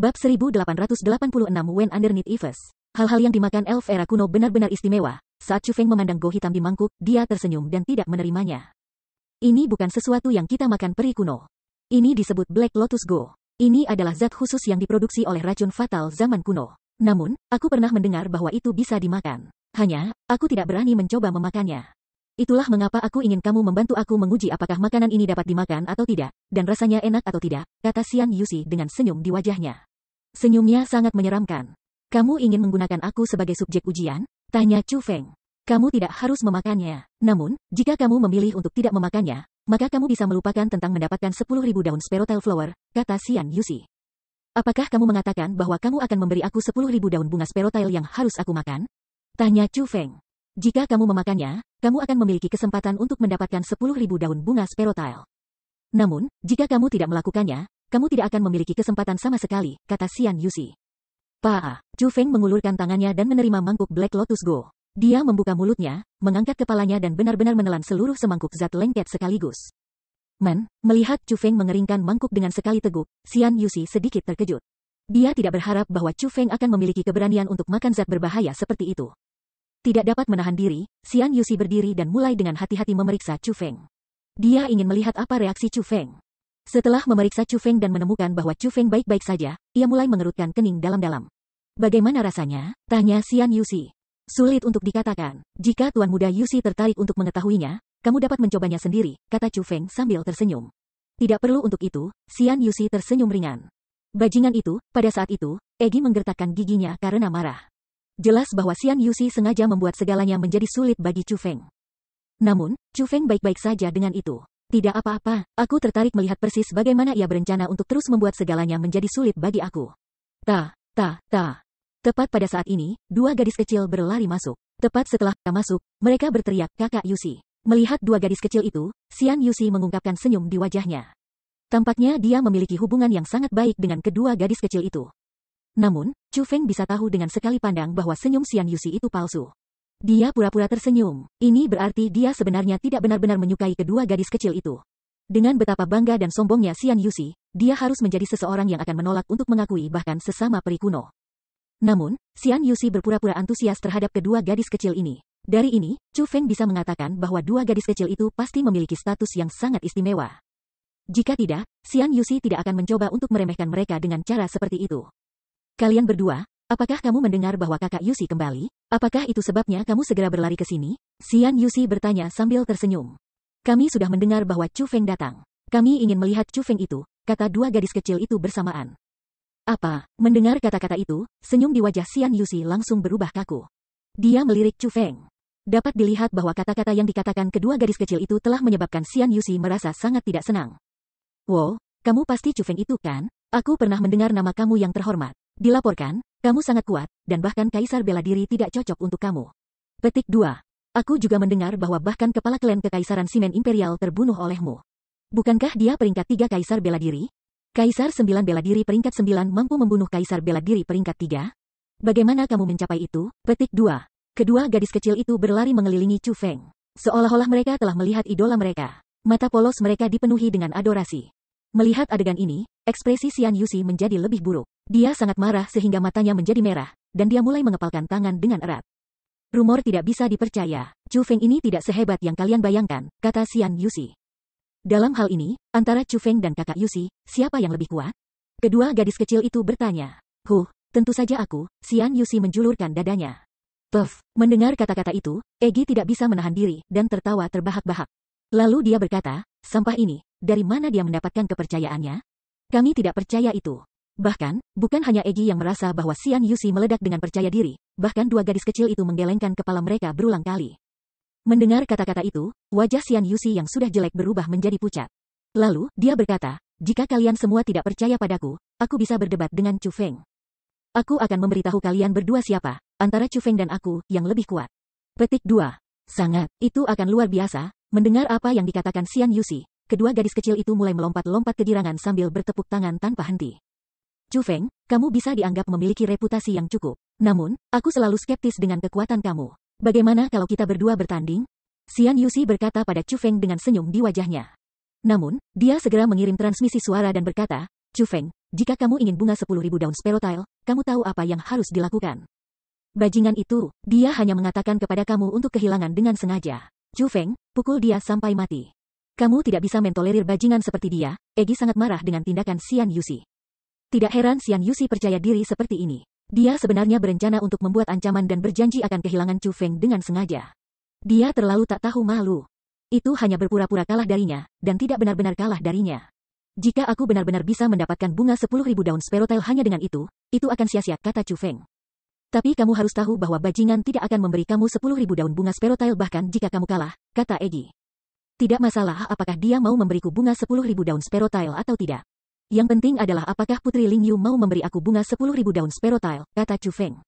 Bab 1886 When Underneath Eves. Hal-hal yang dimakan elf era kuno benar-benar istimewa. Saat Chu Feng memandang go hitam di mangkuk, dia tersenyum dan tidak menerimanya. Ini bukan sesuatu yang kita makan peri kuno. Ini disebut Black Lotus Go. Ini adalah zat khusus yang diproduksi oleh racun fatal zaman kuno. Namun, aku pernah mendengar bahwa itu bisa dimakan. Hanya, aku tidak berani mencoba memakannya. Itulah mengapa aku ingin kamu membantu aku menguji apakah makanan ini dapat dimakan atau tidak, dan rasanya enak atau tidak, kata Xian Yuxi dengan senyum di wajahnya. Senyumnya sangat menyeramkan. Kamu ingin menggunakan aku sebagai subjek ujian? Tanya Chu Feng. Kamu tidak harus memakannya. Namun, jika kamu memilih untuk tidak memakannya, maka kamu bisa melupakan tentang mendapatkan 10.000 daun Sparrowtail Flower, kata Xian Yuxi. Apakah kamu mengatakan bahwa kamu akan memberi aku 10.000 daun bunga Sparrowtail yang harus aku makan? Tanya Chu Feng. Jika kamu memakannya, kamu akan memiliki kesempatan untuk mendapatkan 10.000 daun bunga Sparrowtail. Namun, jika kamu tidak melakukannya, kamu tidak akan memiliki kesempatan sama sekali, kata Xian Yuxi. Chu Feng mengulurkan tangannya dan menerima mangkuk Black Lotus Go. Dia membuka mulutnya, mengangkat kepalanya dan benar-benar menelan seluruh semangkuk zat lengket sekaligus. Melihat Chu Feng mengeringkan mangkuk dengan sekali teguk, Xian Yuxi sedikit terkejut. Dia tidak berharap bahwa Chu Feng akan memiliki keberanian untuk makan zat berbahaya seperti itu. Tidak dapat menahan diri, Xian Yuxi berdiri dan mulai dengan hati-hati memeriksa Chu Feng. Dia ingin melihat apa reaksi Chu Feng. Setelah memeriksa Chu Feng dan menemukan bahwa Chu Feng baik-baik saja, ia mulai mengerutkan kening dalam-dalam. Bagaimana rasanya? Tanya Xian Yuxi. Sulit untuk dikatakan. Jika Tuan Muda Yuxi tertarik untuk mengetahuinya, kamu dapat mencobanya sendiri, kata Chu Feng sambil tersenyum. Tidak perlu untuk itu, Xian Yuxi tersenyum ringan. Bajingan itu, pada saat itu, Egi menggertakkan giginya karena marah. Jelas bahwa Xian Yuxi sengaja membuat segalanya menjadi sulit bagi Chu Feng. Namun, Chu Feng baik-baik saja dengan itu. Tidak apa-apa, aku tertarik melihat persis bagaimana ia berencana untuk terus membuat segalanya menjadi sulit bagi aku. Tepat pada saat ini, dua gadis kecil berlari masuk. Tepat setelah mereka masuk, mereka berteriak, "Kakak Yuxi." Melihat dua gadis kecil itu, Xian Yuxi mengungkapkan senyum di wajahnya. Tampaknya dia memiliki hubungan yang sangat baik dengan kedua gadis kecil itu. Namun, Chu Feng bisa tahu dengan sekali pandang bahwa senyum Xian Yuxi itu palsu. Dia pura-pura tersenyum. Ini berarti dia sebenarnya tidak benar-benar menyukai kedua gadis kecil itu. Dengan betapa bangga dan sombongnya Xian Yuxi, dia harus menjadi seseorang yang akan menolak untuk mengakui bahkan sesama peri kuno. Namun, Xian Yuxi berpura-pura antusias terhadap kedua gadis kecil ini. Dari ini, Chu Feng bisa mengatakan bahwa dua gadis kecil itu pasti memiliki status yang sangat istimewa. Jika tidak, Xian Yuxi tidak akan mencoba untuk meremehkan mereka dengan cara seperti itu. Kalian berdua, apakah kamu mendengar bahwa kakak Yuxi kembali? Apakah itu sebabnya kamu segera berlari ke sini? Xian Yuxi bertanya sambil tersenyum. Kami sudah mendengar bahwa Chu Feng datang. Kami ingin melihat Chu Feng itu, kata dua gadis kecil itu bersamaan. Apa? Mendengar kata-kata itu, senyum di wajah Xian Yuxi langsung berubah kaku. Dia melirik Chu Feng. Dapat dilihat bahwa kata-kata yang dikatakan kedua gadis kecil itu telah menyebabkan Xian Yuxi merasa sangat tidak senang. Wow, kamu pasti Chu Feng itu kan? Aku pernah mendengar nama kamu yang terhormat. Dilaporkan, kamu sangat kuat, dan bahkan Kaisar Bela Diri tidak cocok untuk kamu. Petik 2. Aku juga mendengar bahwa bahkan kepala klan Kekaisaran Simen Imperial terbunuh olehmu. Bukankah dia peringkat 3 Kaisar Bela Diri? Kaisar 9 Bela Diri peringkat 9 mampu membunuh Kaisar Bela Diri peringkat 3? Bagaimana kamu mencapai itu? Petik 2. Kedua gadis kecil itu berlari mengelilingi Chu Feng. Seolah-olah mereka telah melihat idola mereka. Mata polos mereka dipenuhi dengan adorasi. Melihat adegan ini, ekspresi Xian Yuxi menjadi lebih buruk. Dia sangat marah sehingga matanya menjadi merah, dan dia mulai mengepalkan tangan dengan erat. Rumor tidak bisa dipercaya. Chu Feng ini tidak sehebat yang kalian bayangkan, kata Xian Yuxi. Dalam hal ini, antara Chu Feng dan kakak Yuxi, siapa yang lebih kuat? Kedua gadis kecil itu bertanya. Tentu saja aku, Xian Yuxi menjulurkan dadanya. Mendengar kata-kata itu, Egi tidak bisa menahan diri, dan tertawa terbahak-bahak. Lalu dia berkata, sampah ini, dari mana dia mendapatkan kepercayaannya? Kami tidak percaya itu. Bahkan, bukan hanya Egi yang merasa bahwa Xian Yuxi meledak dengan percaya diri, bahkan dua gadis kecil itu menggelengkan kepala mereka berulang kali. Mendengar kata-kata itu, wajah Xian Yuxi yang sudah jelek berubah menjadi pucat. Lalu, dia berkata, jika kalian semua tidak percaya padaku, aku bisa berdebat dengan Chu Feng. Aku akan memberitahu kalian berdua siapa, antara Chu Feng dan aku, yang lebih kuat. Petik 2. Sangat, itu akan luar biasa. Mendengar apa yang dikatakan Xian Yuxi, kedua gadis kecil itu mulai melompat-lompat kegirangan sambil bertepuk tangan tanpa henti. Chu Feng, kamu bisa dianggap memiliki reputasi yang cukup. Namun, aku selalu skeptis dengan kekuatan kamu. Bagaimana kalau kita berdua bertanding? Xian Yuxi berkata pada Chu Feng dengan senyum di wajahnya. Namun, dia segera mengirim transmisi suara dan berkata, Chu Feng, jika kamu ingin bunga 10.000 daun sparrowtail, kamu tahu apa yang harus dilakukan. Bajingan itu, dia hanya mengatakan kepada kamu untuk kehilangan dengan sengaja. Chu Feng, pukul dia sampai mati. Kamu tidak bisa mentolerir bajingan seperti dia. Egi sangat marah dengan tindakan Xian Yuxi. Tidak heran Xian Yuxi percaya diri seperti ini. Dia sebenarnya berencana untuk membuat ancaman dan berjanji akan kehilangan Chu Feng dengan sengaja. Dia terlalu tak tahu malu. Itu hanya berpura-pura kalah darinya, dan tidak benar-benar kalah darinya. Jika aku benar-benar bisa mendapatkan bunga 10.000 daun sparrowtail hanya dengan itu akan sia-sia, kata Chu Feng. Tapi kamu harus tahu bahwa bajingan tidak akan memberi kamu 10.000 daun bunga sparrowtail bahkan jika kamu kalah, kata Egi. Tidak masalah apakah dia mau memberiku bunga 10.000 daun sparrowtail atau tidak. Yang penting adalah apakah Putri Ling Yu mau memberi aku bunga 10.000 daun sparrowtail, kata Chu Feng.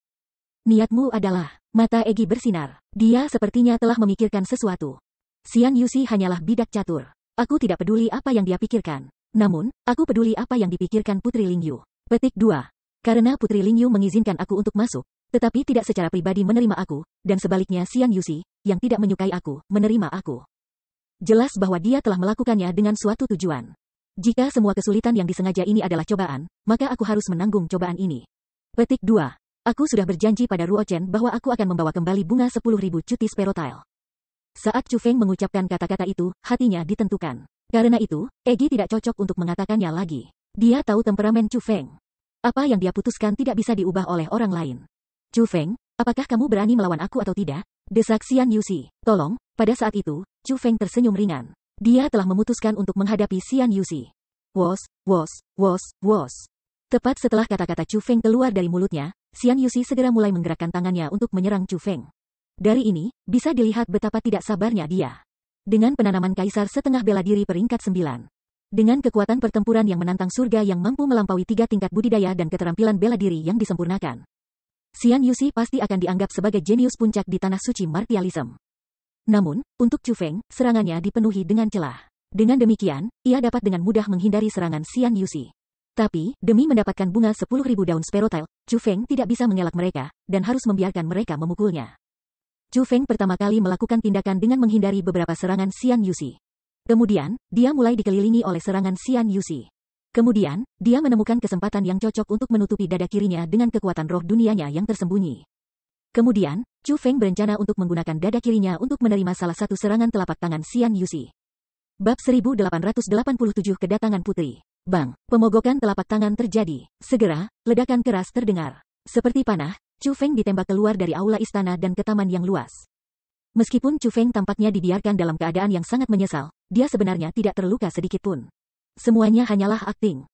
Niatmu adalah, mata Egi bersinar. Dia sepertinya telah memikirkan sesuatu. Xian Yuxi hanyalah bidak catur. Aku tidak peduli apa yang dia pikirkan. Namun, aku peduli apa yang dipikirkan Putri Ling Yu. Petik 2. Karena Putri Ling Yu mengizinkan aku untuk masuk, tetapi tidak secara pribadi menerima aku, dan sebaliknya Xian Yuxi, yang tidak menyukai aku, menerima aku. Jelas bahwa dia telah melakukannya dengan suatu tujuan. Jika semua kesulitan yang disengaja ini adalah cobaan, maka aku harus menanggung cobaan ini. Petik 2. Aku sudah berjanji pada Ruo Chen bahwa aku akan membawa kembali bunga 10.000 cuti sparrowtail. Saat Chu Feng mengucapkan kata-kata itu, hatinya ditentukan. Karena itu, Egi tidak cocok untuk mengatakannya lagi. Dia tahu temperamen Chu Feng. Apa yang dia putuskan tidak bisa diubah oleh orang lain. Chu Feng, apakah kamu berani melawan aku atau tidak? Desak Xian Yuxi. Tolong, pada saat itu, Chu Feng tersenyum ringan. Dia telah memutuskan untuk menghadapi Xian Yuxi. Wos, wos, wos, wos. Tepat setelah kata-kata Chu Feng keluar dari mulutnya, Xian Yuxi segera mulai menggerakkan tangannya untuk menyerang Chu Feng. Dari ini, bisa dilihat betapa tidak sabarnya dia. Dengan penanaman kaisar setengah bela diri peringkat 9. Dengan kekuatan pertempuran yang menantang surga yang mampu melampaui 3 tingkat budidaya dan keterampilan bela diri yang disempurnakan. Xian Yuxi pasti akan dianggap sebagai jenius puncak di tanah suci martialism. Namun, untuk Chu Feng, serangannya dipenuhi dengan celah. Dengan demikian, ia dapat dengan mudah menghindari serangan Xian Yuxi. Tapi, demi mendapatkan bunga 10.000 daun sparrowtail, Chu Feng tidak bisa mengelak mereka, dan harus membiarkan mereka memukulnya. Chu Feng pertama kali melakukan tindakan dengan menghindari beberapa serangan Xian Yuxi. Kemudian, dia mulai dikelilingi oleh serangan Xian Yuxi. Kemudian, dia menemukan kesempatan yang cocok untuk menutupi dada kirinya dengan kekuatan roh dunianya yang tersembunyi. Kemudian, Chu Feng berencana untuk menggunakan dada kirinya untuk menerima salah satu serangan telapak tangan Xian Yuxi. Bab 1887 Kedatangan Putri. Bang, pemogokan telapak tangan terjadi. Segera, ledakan keras terdengar. Seperti panah, Chu Feng ditembak keluar dari aula istana dan ke taman yang luas. Meskipun Chu Feng tampaknya dibiarkan dalam keadaan yang sangat menyesal, dia sebenarnya tidak terluka sedikitpun. Semuanya hanyalah akting.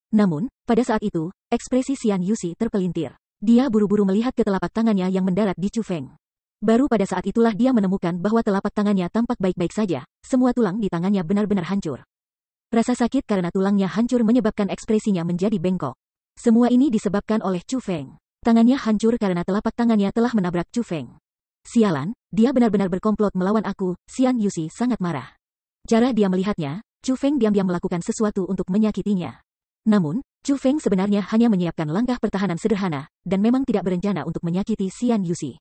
Namun, pada saat itu, ekspresi Xian Yuxi terpelintir. Dia buru-buru melihat ke telapak tangannya yang mendarat di Chu Feng. Baru pada saat itulah dia menemukan bahwa telapak tangannya tampak baik-baik saja, semua tulang di tangannya benar-benar hancur. Rasa sakit karena tulangnya hancur menyebabkan ekspresinya menjadi bengkok. Semua ini disebabkan oleh Chu Feng. Tangannya hancur karena telapak tangannya telah menabrak Chu Feng. Sialan, dia benar-benar berkomplot melawan aku, Xian Yuxi sangat marah. Cara dia melihatnya, Chu Feng diam-diam melakukan sesuatu untuk menyakitinya. Namun, Chu Feng sebenarnya hanya menyiapkan langkah pertahanan sederhana, dan memang tidak berencana untuk menyakiti Xian Yuxi.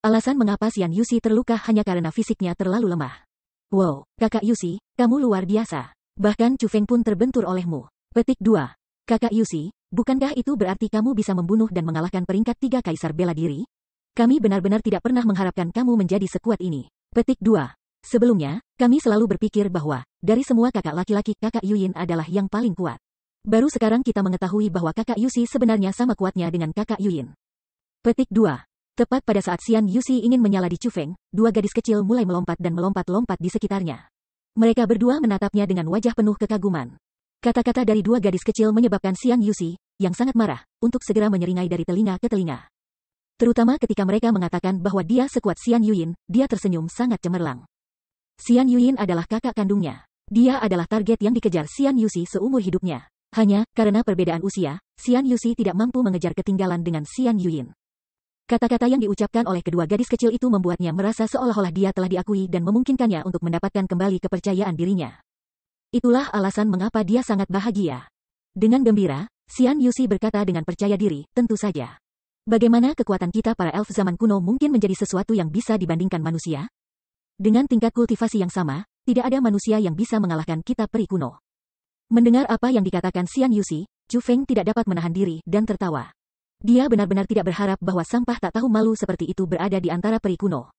Alasan mengapa Xian Yuxi terluka hanya karena fisiknya terlalu lemah. Wow, kakak Yuxi, kamu luar biasa. Bahkan Chu Feng pun terbentur olehmu. Petik 2. Kakak Yuxi, bukankah itu berarti kamu bisa membunuh dan mengalahkan peringkat 3 kaisar bela diri? Kami benar-benar tidak pernah mengharapkan kamu menjadi sekuat ini. Petik 2. Sebelumnya, kami selalu berpikir bahwa, dari semua kakak laki-laki kakak Yuyin adalah yang paling kuat. Baru sekarang kita mengetahui bahwa kakak Yuxi sebenarnya sama kuatnya dengan kakak Yuyin. Petik 2. Tepat pada saat Xian Yuxi ingin menyala di Chu Feng, 2 gadis kecil mulai melompat dan melompat-lompat di sekitarnya. Mereka berdua menatapnya dengan wajah penuh kekaguman. Kata-kata dari 2 gadis kecil menyebabkan Xian Yuxi, yang sangat marah, untuk segera menyeringai dari telinga ke telinga. Terutama ketika mereka mengatakan bahwa dia sekuat Xian Yuyin, dia tersenyum sangat cemerlang. Xian Yuyin adalah kakak kandungnya. Dia adalah target yang dikejar Xian Yuxi seumur hidupnya. Hanya, karena perbedaan usia, Xian Yuxi tidak mampu mengejar ketinggalan dengan Xian Yuyin. Kata-kata yang diucapkan oleh kedua gadis kecil itu membuatnya merasa seolah-olah dia telah diakui dan memungkinkannya untuk mendapatkan kembali kepercayaan dirinya. Itulah alasan mengapa dia sangat bahagia. Dengan gembira, Xian Yuxi berkata dengan percaya diri, tentu saja. Bagaimana kekuatan kita para elf zaman kuno mungkin menjadi sesuatu yang bisa dibandingkan manusia? Dengan tingkat kultivasi yang sama, tidak ada manusia yang bisa mengalahkan kita peri kuno. Mendengar apa yang dikatakan Xian Yuxi, Chu Feng tidak dapat menahan diri dan tertawa. Dia benar-benar tidak berharap bahwa sampah tak tahu malu seperti itu berada di antara peri kuno.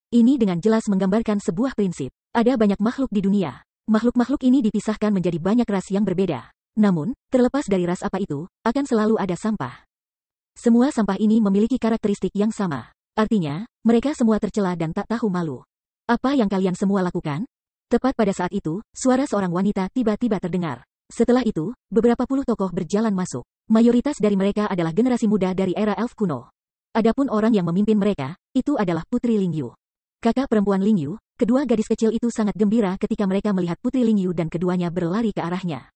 Ini dengan jelas menggambarkan sebuah prinsip. Ada banyak makhluk di dunia. Makhluk-makhluk ini dipisahkan menjadi banyak ras yang berbeda. Namun, terlepas dari ras apa itu, akan selalu ada sampah. Semua sampah ini memiliki karakteristik yang sama. Artinya, mereka semua tercela dan tak tahu malu. Apa yang kalian semua lakukan? Tepat pada saat itu, suara seorang wanita tiba-tiba terdengar. Setelah itu, beberapa puluh tokoh berjalan masuk. Mayoritas dari mereka adalah generasi muda dari era elf kuno. Adapun orang yang memimpin mereka, itu adalah Putri Lingyu. Kakak perempuan Lingyu, kedua gadis kecil itu sangat gembira ketika mereka melihat Putri Lingyu dan keduanya berlari ke arahnya.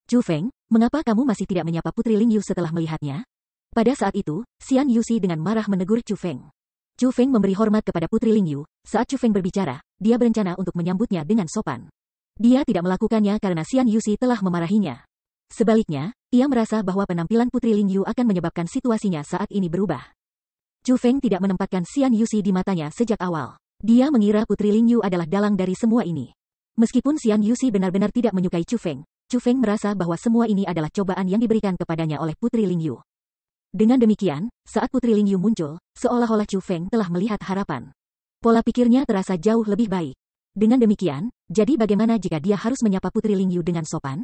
Chu Feng, mengapa kamu masih tidak menyapa Putri Lingyu setelah melihatnya? Pada saat itu, Xian Yuxi dengan marah menegur Chu Feng. Chu Feng memberi hormat kepada Putri Lingyu. Saat Chu Feng berbicara, dia berencana untuk menyambutnya dengan sopan. Dia tidak melakukannya karena Xian Yuxi telah memarahinya. Sebaliknya, ia merasa bahwa penampilan Putri Lingyu akan menyebabkan situasinya saat ini berubah. Chu Feng tidak menempatkan Xian Yuxi di matanya sejak awal. Dia mengira Putri Lingyu adalah dalang dari semua ini. Meskipun Xian Yuxi benar-benar tidak menyukai Chu Feng merasa bahwa semua ini adalah cobaan yang diberikan kepadanya oleh Putri Lingyu. Dengan demikian, saat Putri Lingyu muncul, seolah-olah Chu Feng telah melihat harapan. Pola pikirnya terasa jauh lebih baik. Dengan demikian, jadi bagaimana jika dia harus menyapa Putri Lingyu dengan sopan?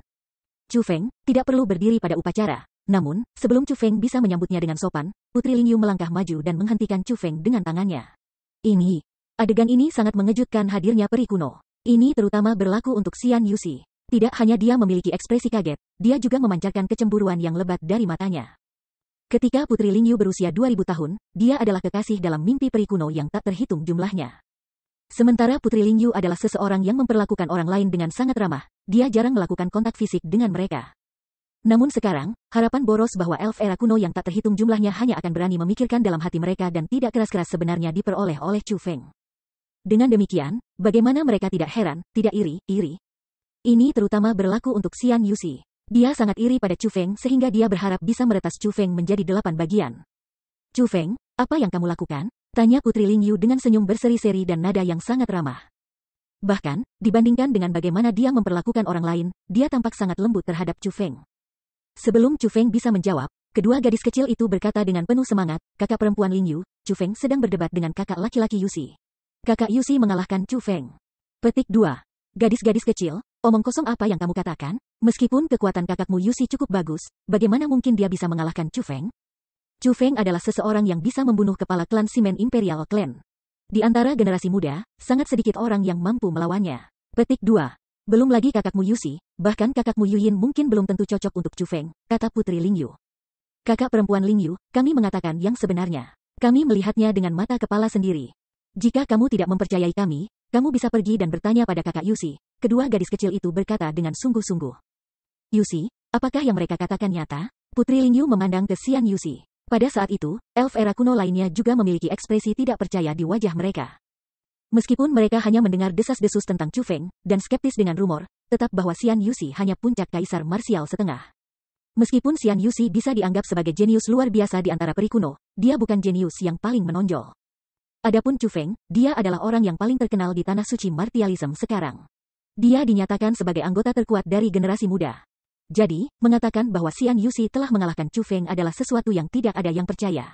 Chu Feng tidak perlu berdiri pada upacara. Namun, sebelum Chu Feng bisa menyambutnya dengan sopan, Putri Lingyu melangkah maju dan menghentikan Chu Feng dengan tangannya. Adegan ini sangat mengejutkan hadirnya peri kuno. Ini terutama berlaku untuk Xian Yuxi. Tidak hanya dia memiliki ekspresi kaget, dia juga memancarkan kecemburuan yang lebat dari matanya. Ketika Putri Lingyu berusia 2000 tahun, dia adalah kekasih dalam mimpi peri kuno yang tak terhitung jumlahnya. Sementara Putri Lingyu adalah seseorang yang memperlakukan orang lain dengan sangat ramah, dia jarang melakukan kontak fisik dengan mereka. Namun sekarang, harapan boros bahwa elf era kuno yang tak terhitung jumlahnya hanya akan berani memikirkan dalam hati mereka dan tidak keras-keras sebenarnya diperoleh oleh Chu Feng. Dengan demikian, bagaimana mereka tidak heran, tidak iri? Ini terutama berlaku untuk Xian Yuxi. Dia sangat iri pada Chu Feng sehingga dia berharap bisa meretas Chu Feng menjadi 8 bagian. Chu Feng, apa yang kamu lakukan? Tanya Putri Lingyu dengan senyum berseri-seri dan nada yang sangat ramah. Bahkan, dibandingkan dengan bagaimana dia memperlakukan orang lain, dia tampak sangat lembut terhadap Chu Feng. Sebelum Chu Feng bisa menjawab, kedua gadis kecil itu berkata dengan penuh semangat, kakak perempuan Lingyu, Chu Feng sedang berdebat dengan kakak laki-laki Yuxi. Kakak Yuxi mengalahkan Chu Feng. Petik 2. Gadis-gadis kecil, omong kosong apa yang kamu katakan? Meskipun kekuatan kakakmu Yuxi cukup bagus, bagaimana mungkin dia bisa mengalahkan Chu Feng? Chu Feng adalah seseorang yang bisa membunuh kepala klan Simen Imperial Clan. Di antara generasi muda, sangat sedikit orang yang mampu melawannya. Petik 2. Belum lagi kakakmu Yuxi, bahkan kakakmu Yuyin mungkin belum tentu cocok untuk Chu Feng, kata Putri Lingyu. Kakak perempuan Lingyu, kami mengatakan yang sebenarnya. Kami melihatnya dengan mata kepala sendiri. Jika kamu tidak mempercayai kami, kamu bisa pergi dan bertanya pada kakak Yuxi. Kedua gadis kecil itu berkata dengan sungguh-sungguh. Yuxi, apakah yang mereka katakan nyata? Putri Lingyu memandang ke Xian Yuxi. Pada saat itu, elf era kuno lainnya juga memiliki ekspresi tidak percaya di wajah mereka. Meskipun mereka hanya mendengar desas-desus tentang Chu Feng, dan skeptis dengan rumor, tetap bahwa Xian Yuxi hanya puncak kaisar marsial setengah. Meskipun Xian Yuxi bisa dianggap sebagai jenius luar biasa di antara peri kuno, dia bukan jenius yang paling menonjol. Adapun Chu Feng, dia adalah orang yang paling terkenal di tanah suci martialism sekarang. Dia dinyatakan sebagai anggota terkuat dari generasi muda. Jadi, mengatakan bahwa Xian Yuxi telah mengalahkan Chu Feng adalah sesuatu yang tidak ada yang percaya.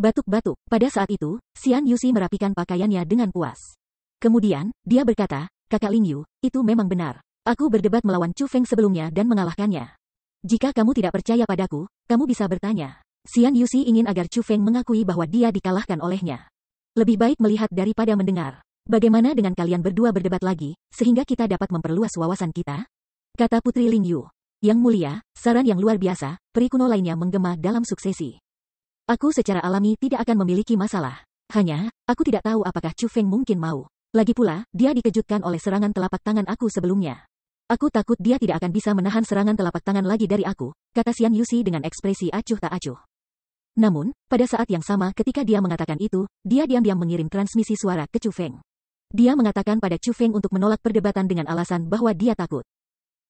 Batuk-batuk. Pada saat itu, Xian Yuxi merapikan pakaiannya dengan puas. Kemudian, dia berkata, kakak Lingyu, itu memang benar. Aku berdebat melawan Chu Feng sebelumnya dan mengalahkannya. Jika kamu tidak percaya padaku, kamu bisa bertanya. Xian Yuxi ingin agar Chu Feng mengakui bahwa dia dikalahkan olehnya. Lebih baik melihat daripada mendengar. Bagaimana dengan kalian berdua berdebat lagi, sehingga kita dapat memperluas wawasan kita? Kata Putri Lingyu. Yang mulia, saran yang luar biasa, peri kuno lainnya menggema dalam suksesi. Aku secara alami tidak akan memiliki masalah. Hanya, aku tidak tahu apakah Chu Feng mungkin mau. Lagi pula, dia dikejutkan oleh serangan telapak tangan aku sebelumnya. Aku takut dia tidak akan bisa menahan serangan telapak tangan lagi dari aku, kata Xian Yuxi dengan ekspresi acuh tak acuh. Namun, pada saat yang sama ketika dia mengatakan itu, dia diam-diam mengirim transmisi suara ke Chu Feng. Dia mengatakan pada Chu Feng untuk menolak perdebatan dengan alasan bahwa dia takut.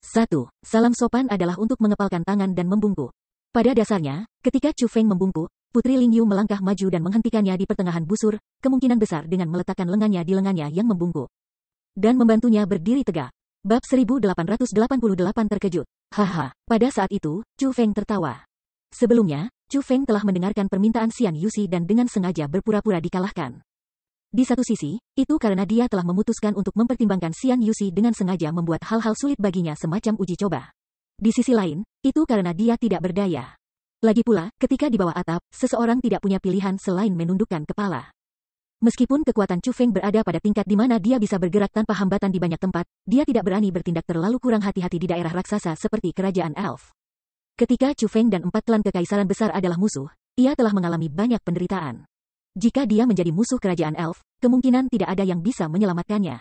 1. Salam sopan adalah untuk mengepalkan tangan dan membungkuk. Pada dasarnya, ketika Chu Feng membungkuk, Putri Lingyu melangkah maju dan menghentikannya di pertengahan busur, kemungkinan besar dengan meletakkan lengannya di lengannya yang membungkuk. Dan membantunya berdiri tegak. Bab 1888 terkejut. Haha, pada saat itu, Chu Feng tertawa. Sebelumnya, Chu Feng telah mendengarkan permintaan Xian Yuxi dan dengan sengaja berpura-pura dikalahkan. Di satu sisi, itu karena dia telah memutuskan untuk mempertimbangkan Xian Yuxi dengan sengaja membuat hal-hal sulit baginya semacam uji coba. Di sisi lain, itu karena dia tidak berdaya. Lagi pula, ketika di bawah atap, seseorang tidak punya pilihan selain menundukkan kepala. Meskipun kekuatan Chu Feng berada pada tingkat di mana dia bisa bergerak tanpa hambatan di banyak tempat, dia tidak berani bertindak terlalu kurang hati-hati di daerah raksasa seperti kerajaan elf. Ketika Chu Feng dan 4 klan kekaisaran besar adalah musuh, ia telah mengalami banyak penderitaan. Jika dia menjadi musuh kerajaan elf, kemungkinan tidak ada yang bisa menyelamatkannya.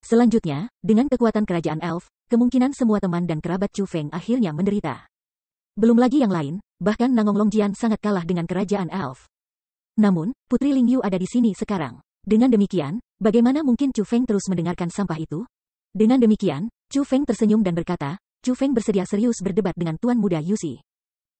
Selanjutnya, dengan kekuatan kerajaan elf, kemungkinan semua teman dan kerabat Chu Feng akhirnya menderita. Belum lagi yang lain, bahkan Nangong Longjian sangat kalah dengan kerajaan elf. Namun, Putri Lingyu ada di sini sekarang. Dengan demikian, bagaimana mungkin Chu Feng terus mendengarkan sampah itu? Dengan demikian, Chu Feng tersenyum dan berkata, Chu Feng bersedia serius berdebat dengan Tuan Muda Yuxi.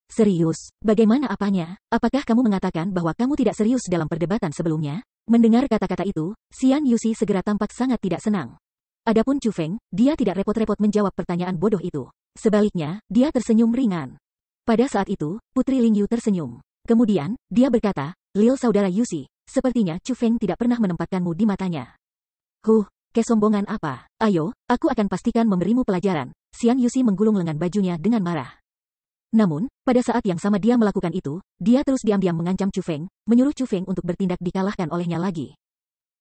Serius? Bagaimana apanya? Apakah kamu mengatakan bahwa kamu tidak serius dalam perdebatan sebelumnya? Mendengar kata-kata itu, Xian Yuxi segera tampak sangat tidak senang. Adapun Chu Feng, dia tidak repot-repot menjawab pertanyaan bodoh itu. Sebaliknya, dia tersenyum ringan. Pada saat itu, Putri Lingyu tersenyum. Kemudian, dia berkata, Lil saudara Yuxi, sepertinya Chu Feng tidak pernah menempatkanmu di matanya. Kesombongan apa? Ayo, aku akan pastikan memberimu pelajaran. Xian Yuxi menggulung lengan bajunya dengan marah. Namun, pada saat yang sama dia melakukan itu, dia terus diam-diam mengancam Chu Feng, menyuruh Chu Feng untuk bertindak dikalahkan olehnya lagi.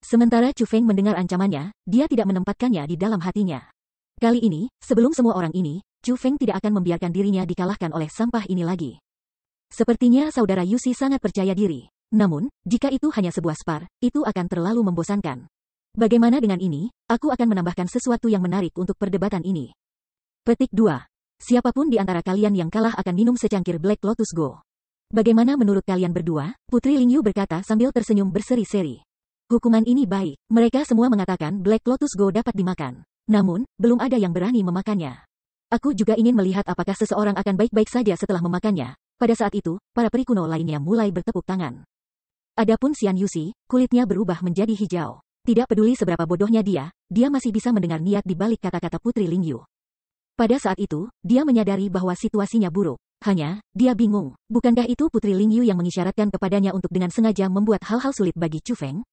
Sementara Chu Feng mendengar ancamannya, dia tidak menempatkannya di dalam hatinya. Kali ini, sebelum semua orang ini, Chu Feng tidak akan membiarkan dirinya dikalahkan oleh sampah ini lagi. Sepertinya saudara Yuxi sangat percaya diri. Namun, jika itu hanya sebuah spar, itu akan terlalu membosankan. Bagaimana dengan ini? Aku akan menambahkan sesuatu yang menarik untuk perdebatan ini. Petik 2. Siapapun di antara kalian yang kalah akan minum secangkir Black Lotus Go. Bagaimana menurut kalian berdua? Putri Lingyu berkata sambil tersenyum berseri-seri. Hukuman ini baik. Mereka semua mengatakan Black Lotus Go dapat dimakan. Namun, belum ada yang berani memakannya. Aku juga ingin melihat apakah seseorang akan baik-baik saja setelah memakannya. Pada saat itu, para peri kuno lainnya mulai bertepuk tangan. Adapun Xian Yuxi, kulitnya berubah menjadi hijau. Tidak peduli seberapa bodohnya dia masih bisa mendengar niat di balik kata-kata Putri Lingyu. Pada saat itu, dia menyadari bahwa situasinya buruk. Hanya, dia bingung. Bukankah itu Putri Lingyu yang mengisyaratkan kepadanya untuk dengan sengaja membuat hal-hal sulit bagi Chu Feng?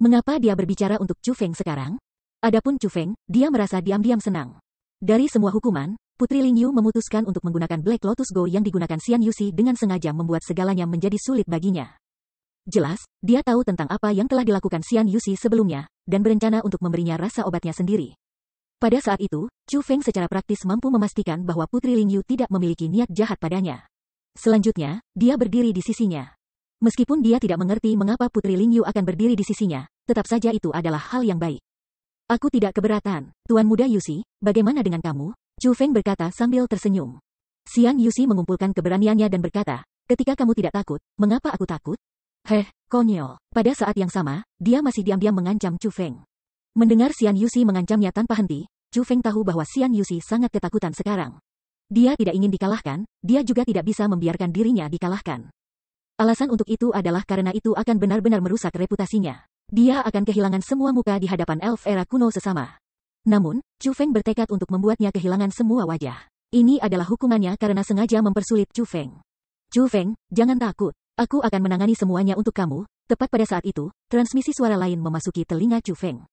Mengapa dia berbicara untuk Chu Feng sekarang? Adapun Chu Feng, dia merasa diam-diam senang. Dari semua hukuman, Putri Lingyu memutuskan untuk menggunakan Black Lotus Go yang digunakan Xian Yuxi dengan sengaja membuat segalanya menjadi sulit baginya. Jelas, dia tahu tentang apa yang telah dilakukan Xian Yuxi sebelumnya, dan berencana untuk memberinya rasa obatnya sendiri. Pada saat itu, Chu Feng secara praktis mampu memastikan bahwa Putri Lingyu tidak memiliki niat jahat padanya. Selanjutnya, dia berdiri di sisinya. Meskipun dia tidak mengerti mengapa Putri Lingyu akan berdiri di sisinya, tetap saja itu adalah hal yang baik. Aku tidak keberatan. Tuan Muda Yuxi, bagaimana dengan kamu? Chu Feng berkata sambil tersenyum. Xian Yuxi mengumpulkan keberaniannya dan berkata, ketika kamu tidak takut, mengapa aku takut? Konyol. Pada saat yang sama, dia masih diam-diam mengancam Chu Feng. Mendengar Xian Yuxi mengancamnya tanpa henti, Chu Feng tahu bahwa Xian Yuxi sangat ketakutan sekarang. Dia tidak ingin dikalahkan, dia juga tidak bisa membiarkan dirinya dikalahkan. Alasan untuk itu adalah karena itu akan benar-benar merusak reputasinya. Dia akan kehilangan semua muka di hadapan elf era kuno sesama. Namun, Chu Feng bertekad untuk membuatnya kehilangan semua wajah. Ini adalah hukumannya karena sengaja mempersulit Chu Feng. Chu Feng, jangan takut. Aku akan menangani semuanya untuk kamu. Tepat pada saat itu, transmisi suara lain memasuki telinga Chu Feng.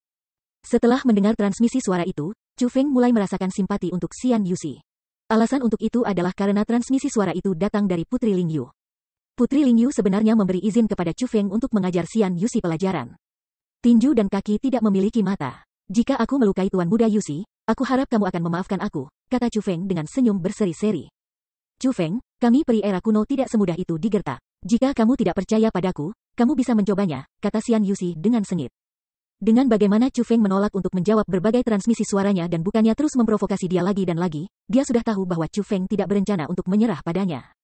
Setelah mendengar transmisi suara itu, Chu Feng mulai merasakan simpati untuk Xian Yuxi. Alasan untuk itu adalah karena transmisi suara itu datang dari Putri Lingyu. Putri Lingyu sebenarnya memberi izin kepada Chu Feng untuk mengajar Xian Yuxi pelajaran. Tinju dan kaki tidak memiliki mata. Jika aku melukai Tuan Muda Yuxi, aku harap kamu akan memaafkan aku, kata Chu Feng dengan senyum berseri-seri. Chu Feng, kami peri era kuno tidak semudah itu digertak. Jika kamu tidak percaya padaku, kamu bisa mencobanya, kata Xian Yuxi dengan sengit. Dengan bagaimana Chu Feng menolak untuk menjawab berbagai transmisi suaranya dan bukannya terus memprovokasi dia lagi dan lagi, dia sudah tahu bahwa Chu Feng tidak berencana untuk menyerah padanya.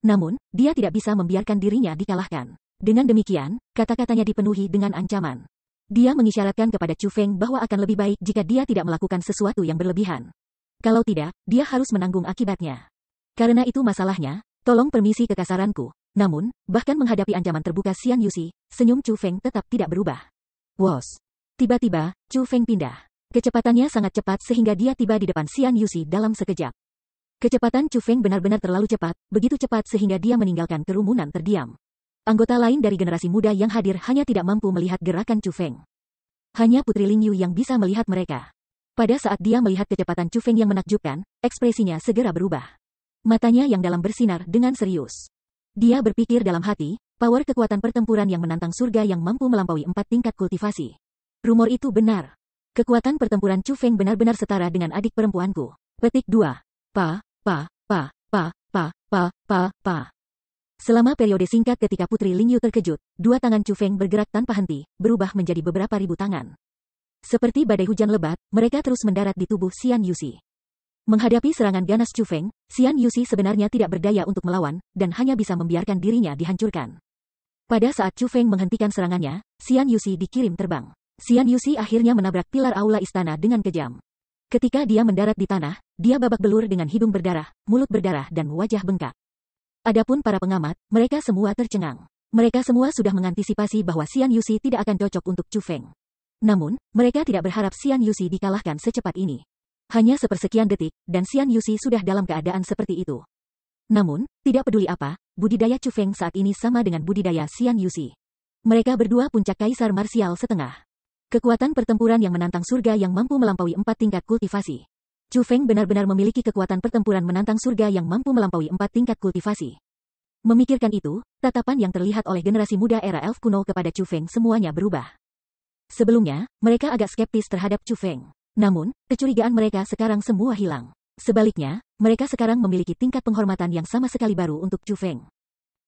Namun, dia tidak bisa membiarkan dirinya dikalahkan. Dengan demikian, kata-katanya dipenuhi dengan ancaman. Dia mengisyaratkan kepada Chu Feng bahwa akan lebih baik jika dia tidak melakukan sesuatu yang berlebihan. Kalau tidak, dia harus menanggung akibatnya. Karena itu masalahnya, tolong permisi kekasaranku. Namun, bahkan menghadapi ancaman terbuka Xian Yuxi, senyum Chu Feng tetap tidak berubah. Wos. Tiba-tiba, Chu Feng pindah. Kecepatannya sangat cepat sehingga dia tiba di depan Xian Yuxi dalam sekejap. Kecepatan Chu Feng benar-benar terlalu cepat, begitu cepat sehingga dia meninggalkan kerumunan terdiam. Anggota lain dari generasi muda yang hadir hanya tidak mampu melihat gerakan Chu Feng. Hanya Putri Lingyu yang bisa melihat mereka. Pada saat dia melihat kecepatan Chu Feng yang menakjubkan, ekspresinya segera berubah. Matanya yang dalam bersinar dengan serius. Dia berpikir dalam hati, power kekuatan pertempuran yang menantang surga yang mampu melampaui 4 tingkat kultivasi. Rumor itu benar. Kekuatan pertempuran Chu Feng benar-benar setara dengan adik perempuanku. Petik 2. Pa. Selama periode singkat ketika Putri Lingyu terkejut, dua tangan Chu Feng bergerak tanpa henti, berubah menjadi beberapa ribu tangan. Seperti badai hujan lebat, mereka terus mendarat di tubuh Xian Yuxi. Menghadapi serangan ganas Chu Feng, Xian Yuxi sebenarnya tidak berdaya untuk melawan, dan hanya bisa membiarkan dirinya dihancurkan. Pada saat Chu Feng menghentikan serangannya, Xian Yuxi dikirim terbang. Xian Yuxi akhirnya menabrak pilar aula istana dengan kejam. Ketika dia mendarat di tanah, dia babak belur dengan hidung berdarah, mulut berdarah dan wajah bengkak. Adapun para pengamat, mereka semua tercengang. Mereka semua sudah mengantisipasi bahwa Xian Yuxi tidak akan cocok untuk Chu Feng. Namun, mereka tidak berharap Xian Yuxi dikalahkan secepat ini. Hanya sepersekian detik, dan Xian Yuxi sudah dalam keadaan seperti itu. Namun, tidak peduli apa, budidaya Chu Feng saat ini sama dengan budidaya Xian Yuxi. Mereka berdua puncak kaisar marsial setengah. Kekuatan pertempuran yang menantang surga yang mampu melampaui 4 tingkat kultivasi. Chu Feng benar-benar memiliki kekuatan pertempuran menantang surga yang mampu melampaui 4 tingkat kultivasi. Memikirkan itu, tatapan yang terlihat oleh generasi muda era elf kuno kepada Chu Feng semuanya berubah. Sebelumnya, mereka agak skeptis terhadap Chu Feng. Namun, kecurigaan mereka sekarang semua hilang. Sebaliknya, mereka sekarang memiliki tingkat penghormatan yang sama sekali baru untuk Chu Feng.